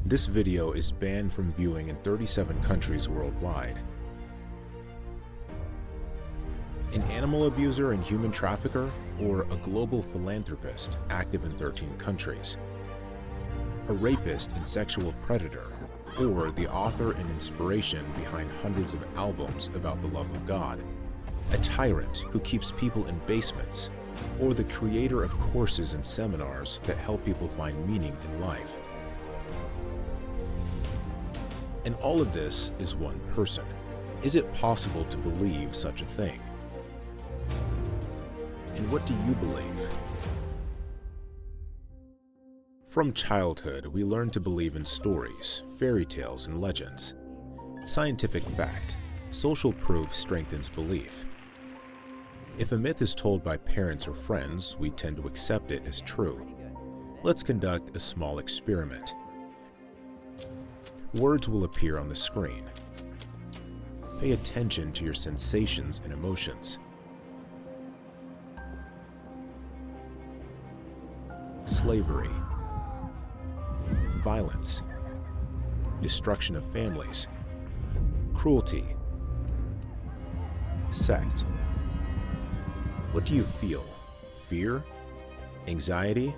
This video is banned from viewing in 37 countries worldwide. An animal abuser and human trafficker, or a global philanthropist active in 13 countries? A rapist and sexual predator, or the author and inspiration behind hundreds of albums about the love of God? A tyrant who keeps people in basements, or the creator of courses and seminars that help people find meaning in life? And all of this is one person. Is it possible to believe such a thing? And what do you believe? From childhood, we learn to believe in stories, fairy tales, and legends. Scientific fact: social proof strengthens belief. If a myth is told by parents or friends, we tend to accept it as true. Let's conduct a small experiment. Words will appear on the screen. Pay attention to your sensations and emotions. Slavery, violence, destruction of families, cruelty, sect. What do you feel? Fear? Anxiety?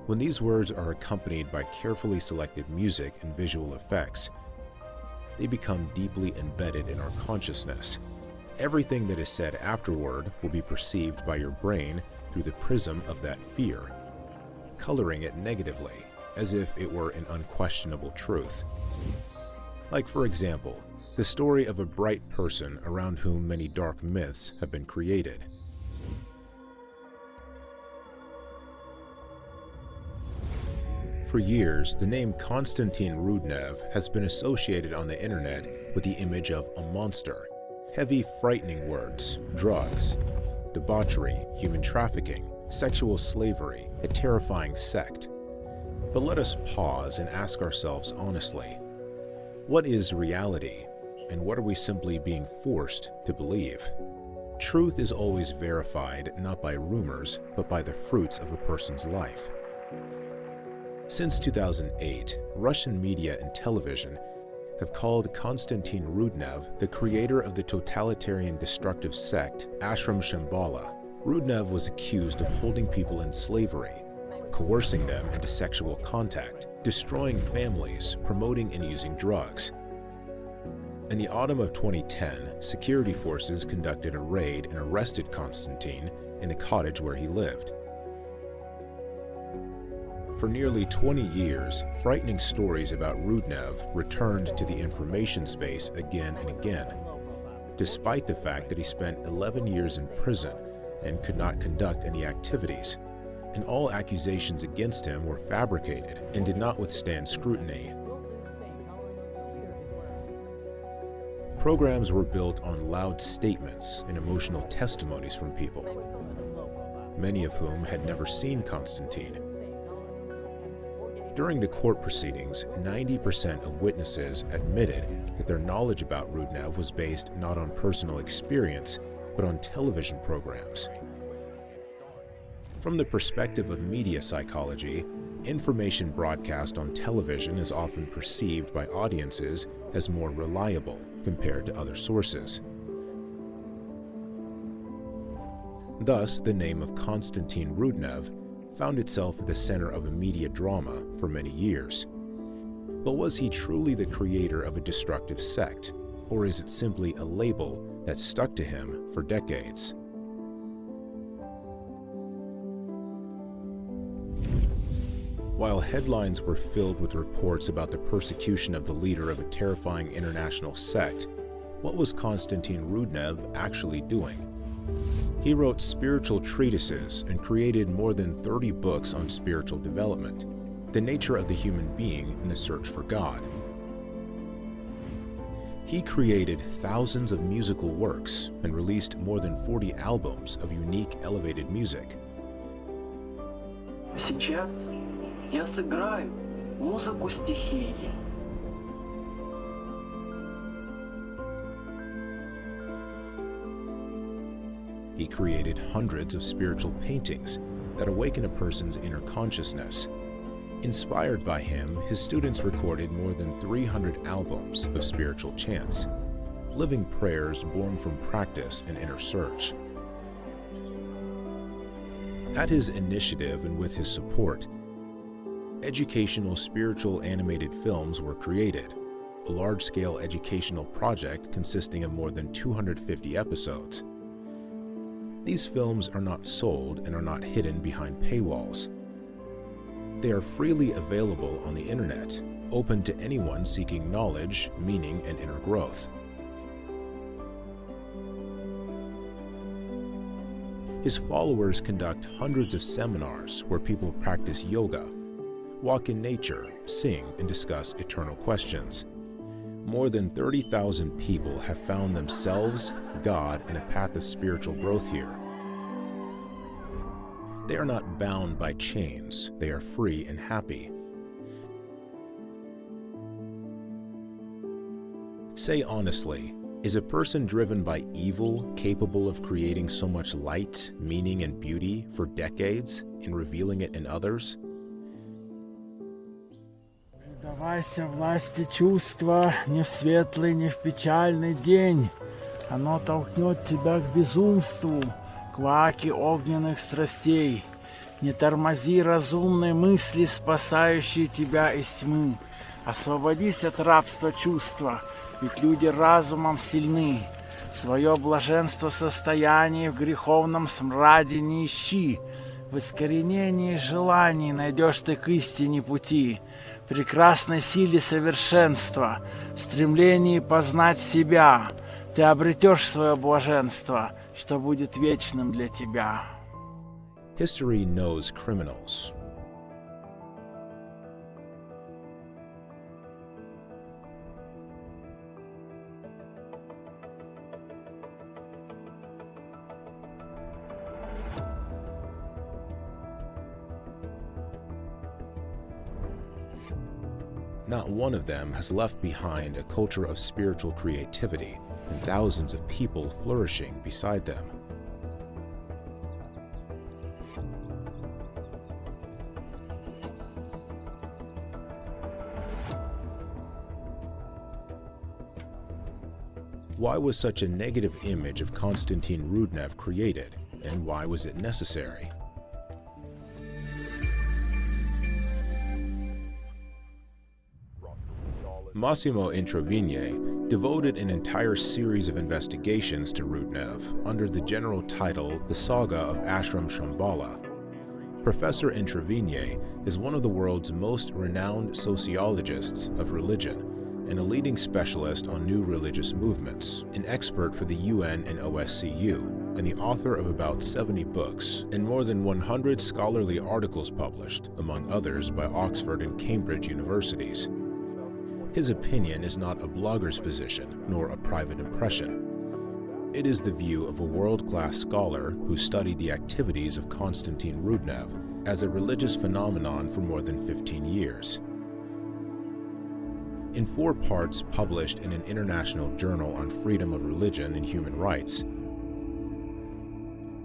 When these words are accompanied by carefully selected music and visual effects, they become deeply embedded in our consciousness. Everything that is said afterward will be perceived by your brain through the prism of that fear, coloring it negatively, as if it were an unquestionable truth. Like, for example, the story of a bright person around whom many dark myths have been created. For years, the name Konstantin Rudnev has been associated on the internet with the image of a monster. Heavy, frightening words: drugs, debauchery, human trafficking, sexual slavery, a terrifying sect. But let us pause and ask ourselves honestly, what is reality, and what are we simply being forced to believe? Truth is always verified not by rumors, but by the fruits of a person's life. Since 2008, Russian media and television have called Konstantin Rudnev the creator of the totalitarian destructive sect Ashram Shambhala. Rudnev was accused of holding people in slavery, coercing them into sexual contact, destroying families, promoting and using drugs. In the autumn of 2010, security forces conducted a raid and arrested Konstantin in the cottage where he lived. For nearly 20 years, frightening stories about Rudnev returned to the information space again and again, despite the fact that he spent 11 years in prison and could not conduct any activities, and all accusations against him were fabricated and did not withstand scrutiny. Programs were built on loud statements and emotional testimonies from people, many of whom had never seen Konstantin. During the court proceedings, 90% of witnesses admitted that their knowledge about Rudnev was based not on personal experience, but on television programs. From the perspective of media psychology, information broadcast on television is often perceived by audiences as more reliable compared to other sources. Thus, the name of Konstantin Rudnev found itself at the center of a media drama for many years. But was he truly the creator of a destructive sect, or is it simply a label that stuck to him for decades? While headlines were filled with reports about the persecution of the leader of a terrifying international sect, what was Konstantin Rudnev actually doing? He wrote spiritual treatises and created more than 30 books on spiritual development, the nature of the human being and the search for God. He created thousands of musical works and released more than 40 albums of unique, elevated music. Сейчас я сыграю музыку стихии. He created hundreds of spiritual paintings that awaken a person's inner consciousness. Inspired by him, his students recorded more than 300 albums of spiritual chants, living prayers born from practice and inner search. At his initiative and with his support, educational spiritual animated films were created, a large-scale educational project consisting of more than 250 episodes. These films are not sold and are not hidden behind paywalls. They are freely available on the internet, open to anyone seeking knowledge, meaning, and inner growth. His followers conduct hundreds of seminars where people practice yoga, walk in nature, sing, and discuss eternal questions. More than 30,000 people have found themselves, God, and a path of spiritual growth here. They are not bound by chains. They are free and happy. Say honestly, is a person driven by evil capable of creating so much light, meaning, and beauty for decades and revealing it in others? Предавайся власти чувства не в светлый, не в печальный день. Оно толкнет тебя к безумству, к ваке огненных страстей. Не тормози разумной мысли, спасающей тебя из тьмы. Освободись от рабства чувства, ведь люди разумом сильны. Свое блаженство состояние в греховном смраде не ищи. В искоренении желаний найдешь ты к истине пути. В прекрасной силе совершенства, в стремлении познать себя, ты обретешь свое блаженство, что будет вечным для тебя. History knows criminals. Not one of them has left behind a culture of spiritual creativity and thousands of people flourishing beside them. Why was such a negative image of Konstantin Rudnev created, and why was it necessary? Massimo Introvigne devoted an entire series of investigations to Rudnev under the general title The Saga of Ashram Shambhala. Professor Introvigne is one of the world's most renowned sociologists of religion and a leading specialist on new religious movements, an expert for the UN and OSCU, and the author of about 70 books and more than 100 scholarly articles published, among others by Oxford and Cambridge universities. His opinion is not a blogger's position, nor a private impression. It is the view of a world-class scholar who studied the activities of Konstantin Rudnev as a religious phenomenon for more than 15 years. In 4 parts published in an international journal on freedom of religion and human rights,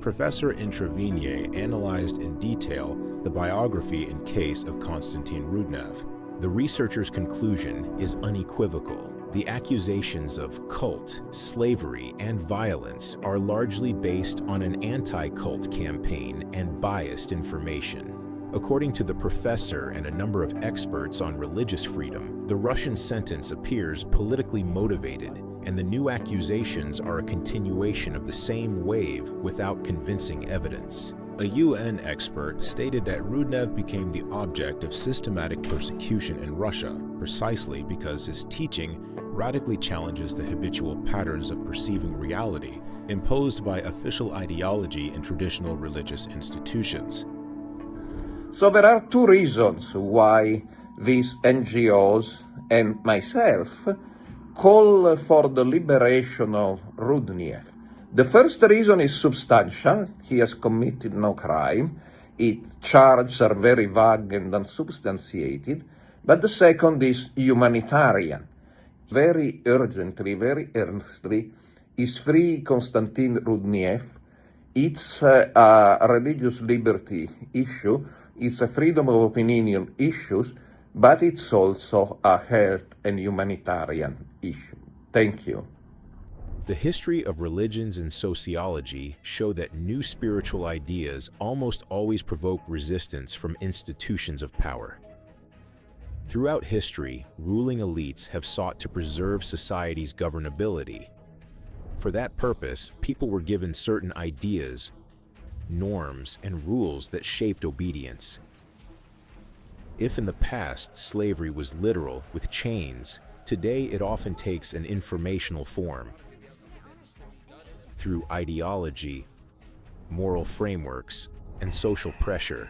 Professor Introvigne analyzed in detail the biography and case of Konstantin Rudnev. The researcher's conclusion is unequivocal. The accusations of cult, slavery, and violence are largely based on an anti-cult campaign and biased information. According to the professor and a number of experts on religious freedom, the Russian sentence appears politically motivated, and the new accusations are a continuation of the same wave without convincing evidence. A UN expert stated that Rudnev became the object of systematic persecution in Russia precisely because his teaching radically challenges the habitual patterns of perceiving reality imposed by official ideology in traditional religious institutions. So there are 2 reasons why these NGOs and myself call for the liberation of Rudnev. The first reason is substantial. He has committed no crime. Its charges are very vague and unsubstantiated. But the second is humanitarian. Very urgently, very earnestly, is free Konstantin Rudnev. It's a religious liberty issue, it's a freedom of opinion issue, but it's also a health and humanitarian issue. Thank you. The history of religions and sociology show that new spiritual ideas almost always provoke resistance from institutions of power. Throughout history, ruling elites have sought to preserve society's governability. For that purpose, people were given certain ideas, norms, and rules that shaped obedience. If in the past slavery was literal, with chains, today it often takes an informational form. Through ideology, moral frameworks, and social pressure.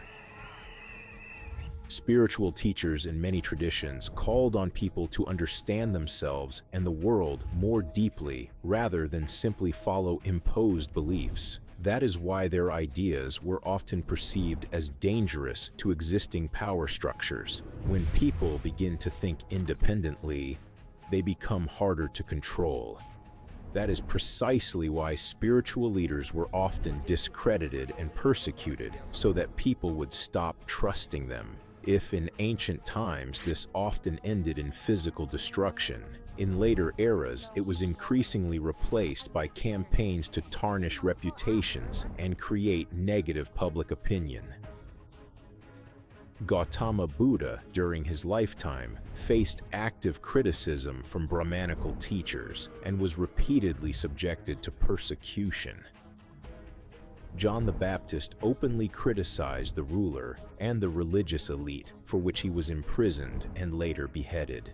Spiritual teachers in many traditions called on people to understand themselves and the world more deeply rather than simply follow imposed beliefs. That is why their ideas were often perceived as dangerous to existing power structures. When people begin to think independently, they become harder to control. That is precisely why spiritual leaders were often discredited and persecuted, so that people would stop trusting them. If in ancient times this often ended in physical destruction, in later eras it was increasingly replaced by campaigns to tarnish reputations and create negative public opinion. Gautama Buddha, during his lifetime, faced active criticism from Brahmanical teachers and was repeatedly subjected to persecution. John the Baptist openly criticized the ruler and the religious elite, for which he was imprisoned and later beheaded.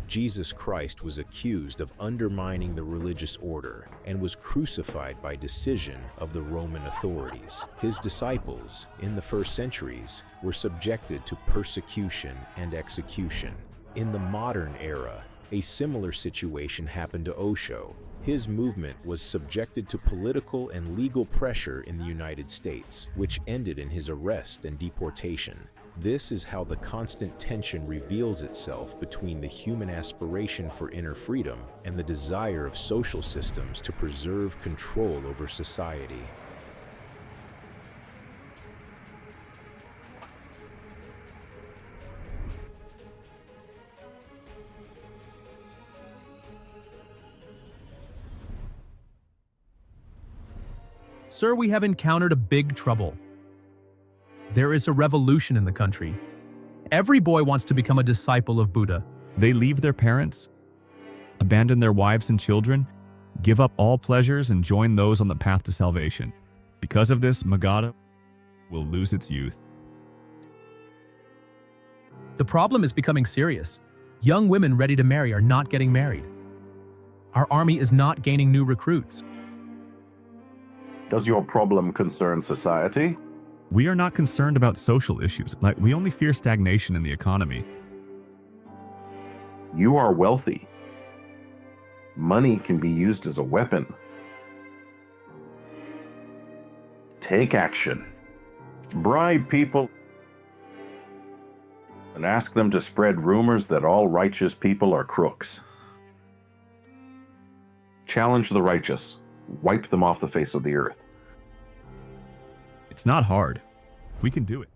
Jesus Christ was accused of undermining the religious order and was crucified by decision of the Roman authorities. His disciples, in the first centuries, were subjected to persecution and execution. In the modern era, a similar situation happened to Osho. His movement was subjected to political and legal pressure in the United States, which ended in his arrest and deportation. This is how the constant tension reveals itself between the human aspiration for inner freedom and the desire of social systems to preserve control over society. Sir, we have encountered a big trouble. There is a revolution in the country. Every boy wants to become a disciple of Buddha. They leave their parents, abandon their wives and children, give up all pleasures and join those on the path to salvation. Because of this, Magadha will lose its youth. The problem is becoming serious. Young women ready to marry are not getting married. Our army is not gaining new recruits. Does your problem concern society? We are not concerned about social issues. We only fear stagnation in the economy. You are wealthy. Money can be used as a weapon. Take action. Bribe people and ask them to spread rumors that all righteous people are crooks. Challenge the righteous. Wipe them off the face of the earth. It's not hard. We can do it.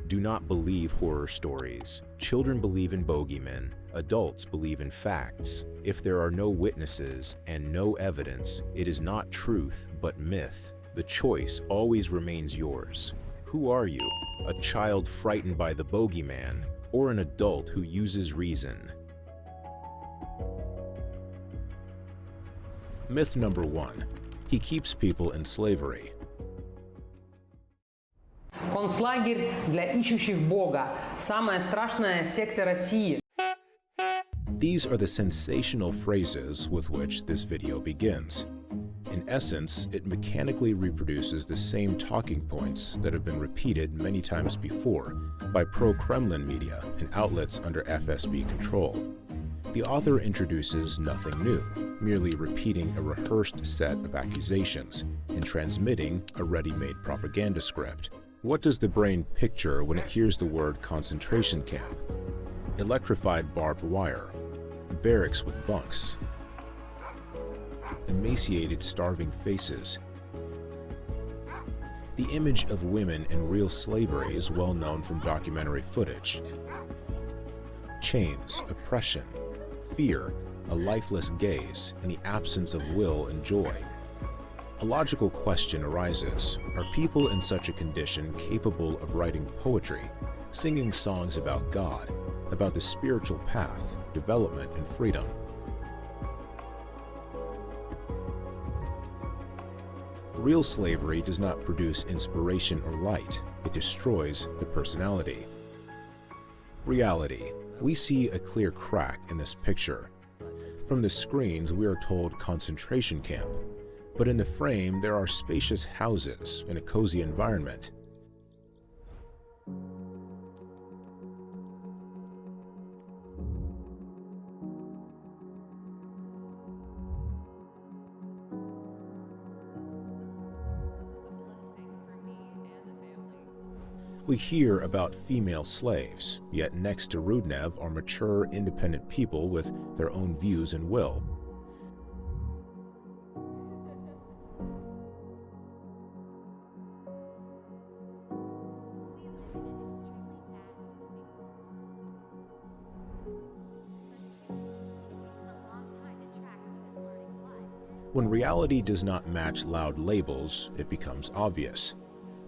Do not believe horror stories. Children believe in bogeymen. Adults believe in facts. If there are no witnesses and no evidence, it is not truth, but myth. The choice always remains yours. Who are you? A child frightened by the bogeyman, or an adult who uses reason? Myth number 1. He keeps people in slavery. Концлагерь для ищущих Бога. Самая страшная секта России. These are the sensational phrases with which this video begins. In essence, it mechanically reproduces the same talking points that have been repeated many times before by pro-Kremlin media and outlets under FSB control. The author introduces nothing new, merely repeating a rehearsed set of accusations and transmitting a ready-made propaganda script. What does the brain picture when it hears the word concentration camp? Electrified barbed wire, barracks with bunks. emaciated, starving faces. The image of women in real slavery is well known from documentary footage. Chains, oppression, fear, a lifeless gaze, and the absence of will and joy. A logical question arises: are people in such a condition capable of writing poetry, singing songs about God, about the spiritual path, development, and freedom? Real slavery does not produce inspiration or light. It destroys the personality. Reality. We see a clear crack in this picture. From the screens, we are told concentration camp, but in the frame, there are spacious houses in a cozy environment. We hear about female slaves, yet next to Rudnev are mature, independent people with their own views and will. When reality does not match loud labels, it becomes obvious.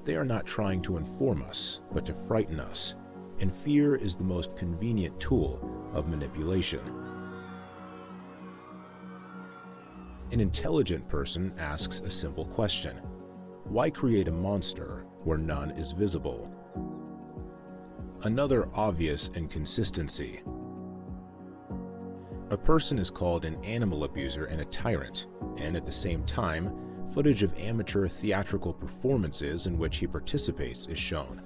They are not trying to inform us, but to frighten us, and fear is the most convenient tool of manipulation. An intelligent person asks a simple question: why create a monster where none is visible? Another obvious inconsistency. A person is called an animal abuser and a tyrant, and at the same time, footage of amateur theatrical performances in which he participates is shown.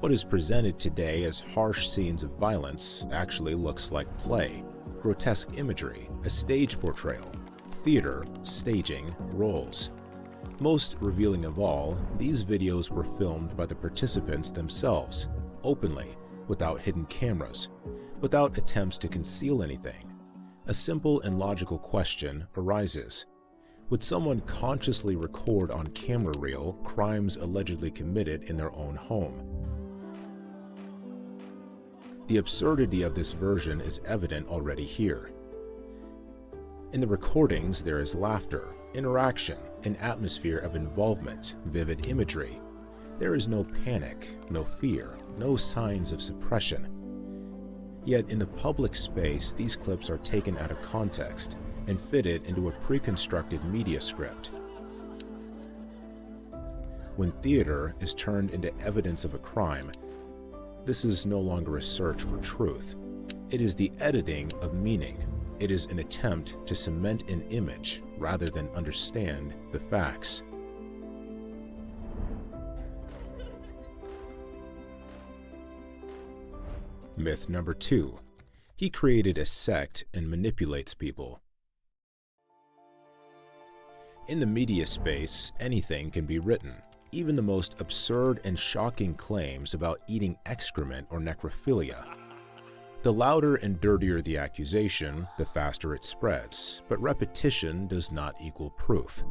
What is presented today as harsh scenes of violence actually looks like play, grotesque imagery, a stage portrayal, theater, staging, roles. Most revealing of all, these videos were filmed by the participants themselves, openly, without hidden cameras, without attempts to conceal anything. A simple and logical question arises: would someone consciously record on camera reel crimes allegedly committed in their own home? The absurdity of this version is evident already here. In the recordings, there is laughter, interaction, an atmosphere of involvement, vivid imagery. There is no panic, no fear, no signs of suppression. Yet in the public space, these clips are taken out of context and fitted into a pre-constructed media script. When theater is turned into evidence of a crime, this is no longer a search for truth. It is the editing of meaning. It is an attempt to cement an image rather than understand the facts. Myth number 2. He created a sect and manipulates people. In the media space, anything can be written, even the most absurd and shocking claims about eating excrement or necrophilia. The louder and dirtier the accusation, the faster it spreads, but repetition does not equal proof.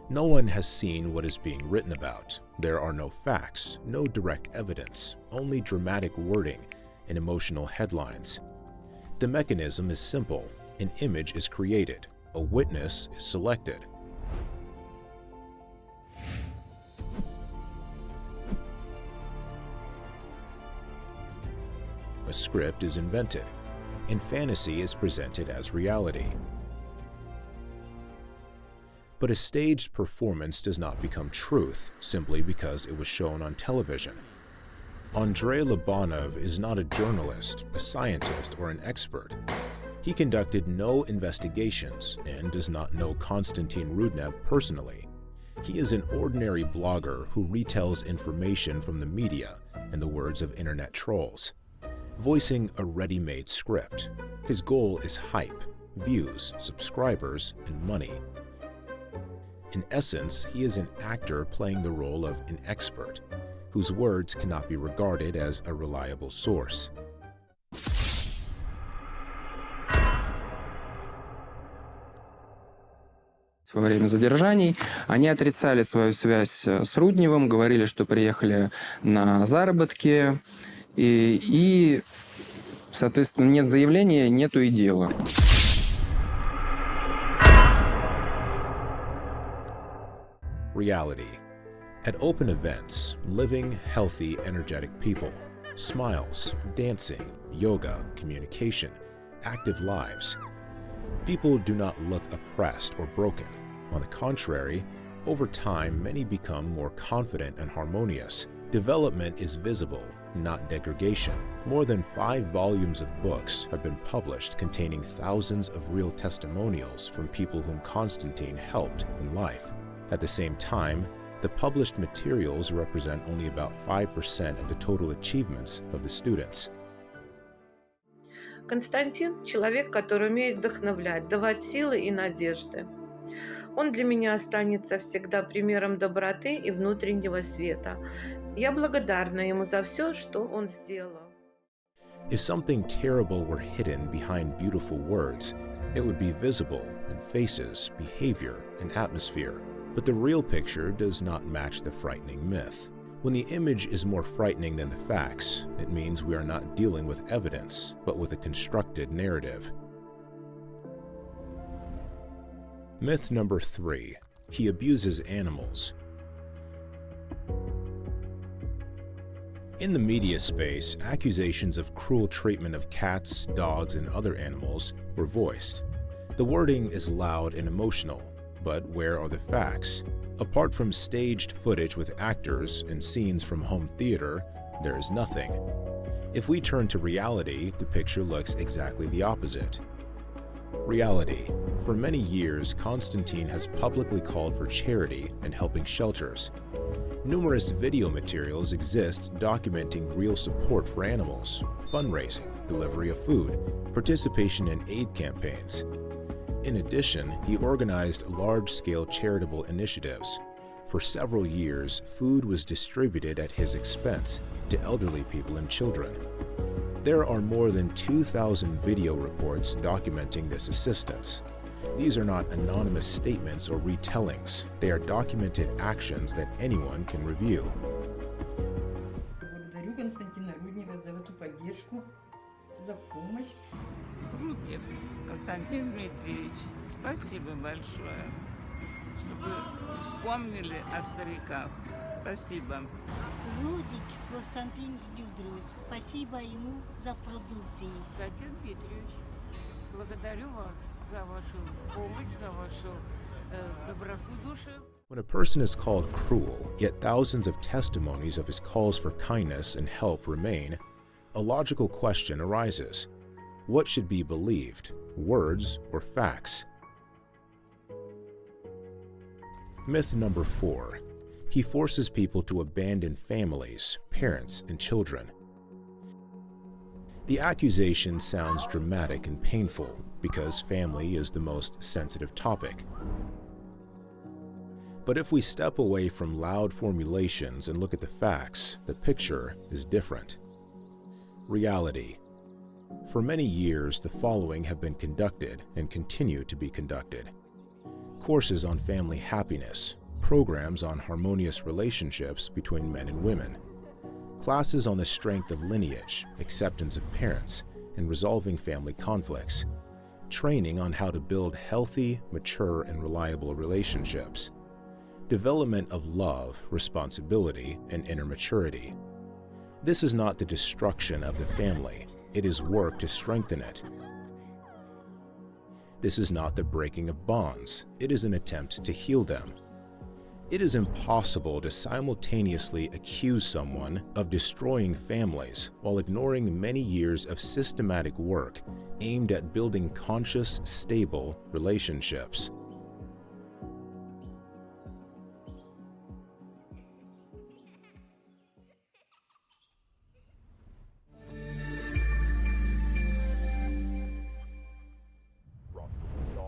No one has seen what is being written about. There are no facts, no direct evidence, only dramatic wording and emotional headlines. The mechanism is simple. An image is created. A witness is selected. A script is invented, and fantasy is presented as reality. But a staged performance does not become truth simply because it was shown on television. Andrei Lobanov is not a journalist, a scientist, or an expert. He conducted no investigations and does not know Konstantin Rudnev personally. He is an ordinary blogger who retells information from the media in the words of internet trolls, voicing a ready-made script. His goal is hype, views, subscribers, and money. In essence, he is an actor playing the role of an expert, whose words cannot be regarded as a reliable source. Во время задержаний они отрицали свою связь с Рудневым, говорили, что приехали на заработки, и соответственно, нет заявления, нету и дела. Reality. At open events, living, healthy, energetic people. Smiles, dancing, yoga, communication, active lives. People do not look oppressed or broken. On the contrary, over time, many become more confident and harmonious. Development is visible, not degradation. More than 5 volumes of books have been published containing thousands of real testimonials from people whom Constantine helped in life. At the same time, the published materials represent only about 5% of the total achievements of the students. Константин – человек, который умеет вдохновлять, давать силы и надежды. Он для меня останется всегда примером доброты и внутреннего света. Я благодарна ему за все, что он сделал. If something terrible were hidden behind beautiful words, it would be visible in faces, behavior, and atmosphere. But the real picture does not match the frightening myth. When the image is more frightening than the facts, it means we are not dealing with evidence, but with a constructed narrative. Myth number 3. He abuses animals. In the media space, accusations of cruel treatment of cats, dogs, and other animals were voiced. The wording is loud and emotional, but where are the facts? Apart from staged footage with actors and scenes from home theater, there is nothing. If we turn to reality, the picture looks exactly the opposite. Reality. For many years, Constantine has publicly called for charity and helping shelters. Numerous video materials exist documenting real support for animals, fundraising, delivery of food, participation in aid campaigns. In addition, he organized large-scale charitable initiatives. For several years, food was distributed at his expense to elderly people and children. There are more than 2,000 video reports documenting this assistance. These are not anonymous statements or retellings. They are documented actions that anyone can review. Благодарю Константина Руднева за эту поддержку, за помощь. Руднев Константин Дмитриевич, спасибо большое, что вы вспомнили о стариках. Спасибо. Рудик Константин Дмитриевич, спасибо ему за продукты. Константин Дмитриевич, благодарю вас за вашу помощь, за вашу доброту души. When a person is called cruel, yet thousands of testimonies of his calls for kindness and help remain, a logical question arises. What should be believed, words or facts? Myth number 4. He forces people to abandon families, parents, and children. The accusation sounds dramatic and painful because family is the most sensitive topic. But if we step away from loud formulations and look at the facts, the picture is different. Reality. For many years, the following have been conducted and continue to be conducted. Courses on family happiness, programs on harmonious relationships between men and women, classes on the strength of lineage, acceptance of parents, and resolving family conflicts, training on how to build healthy, mature, and reliable relationships, development of love, responsibility, and inner maturity. This is not the destruction of the family. It is work to strengthen it. This is not the breaking of bonds. It is an attempt to heal them. It is impossible to simultaneously accuse someone of destroying families while ignoring many years of systematic work aimed at building conscious, stable relationships.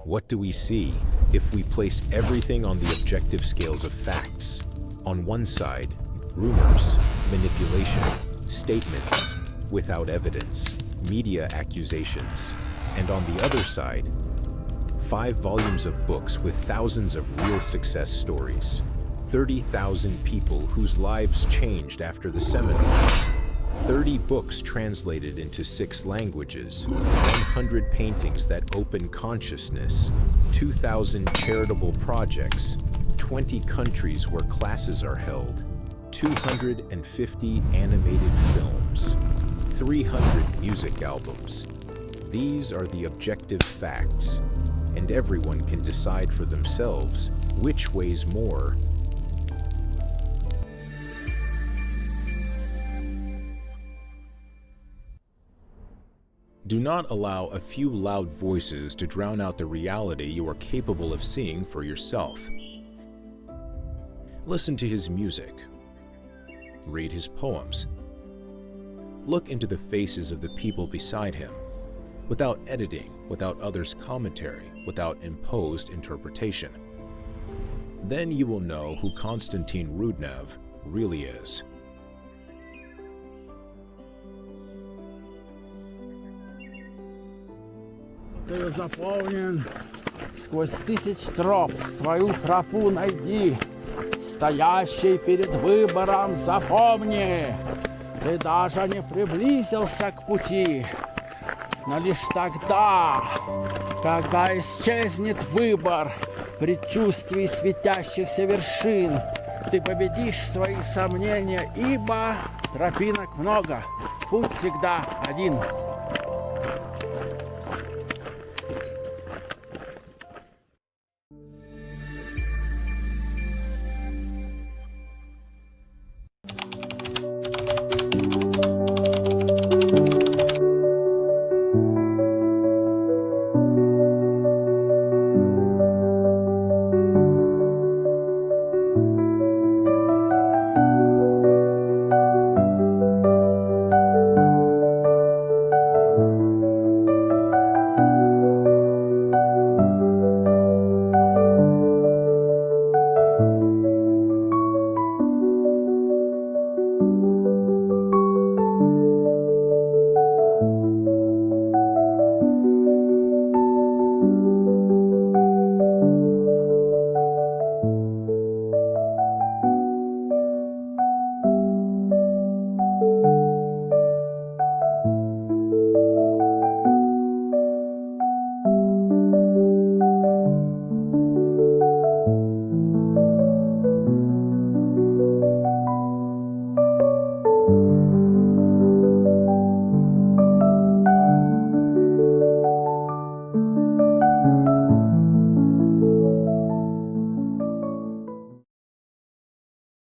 What do we see if we place everything on the objective scales of facts? On one side, rumors, manipulation, statements without evidence, media accusations, and on the other side, 5 volumes of books with thousands of real success stories, 30,000 people whose lives changed after the seminars, 30 books translated into 6 languages, 100 paintings that open consciousness, 2,000 charitable projects, 20 countries where classes are held, 250 animated films, 300 music albums. These are the objective facts, and everyone can decide for themselves which weighs more. Do not allow a few loud voices to drown out the reality you are capable of seeing for yourself. Listen to his music. Read his poems. Look into the faces of the people beside him, without editing, without others' commentary, without imposed interpretation. Then you will know who Konstantin Rudnev really is. Ты заполнен сквозь тысяч троп, свою тропу найди. Стоящий перед выбором запомни, ты даже не приблизился к пути. Но лишь тогда, когда исчезнет выбор предчувствий светящихся вершин, ты победишь свои сомнения, ибо тропинок много, путь всегда один.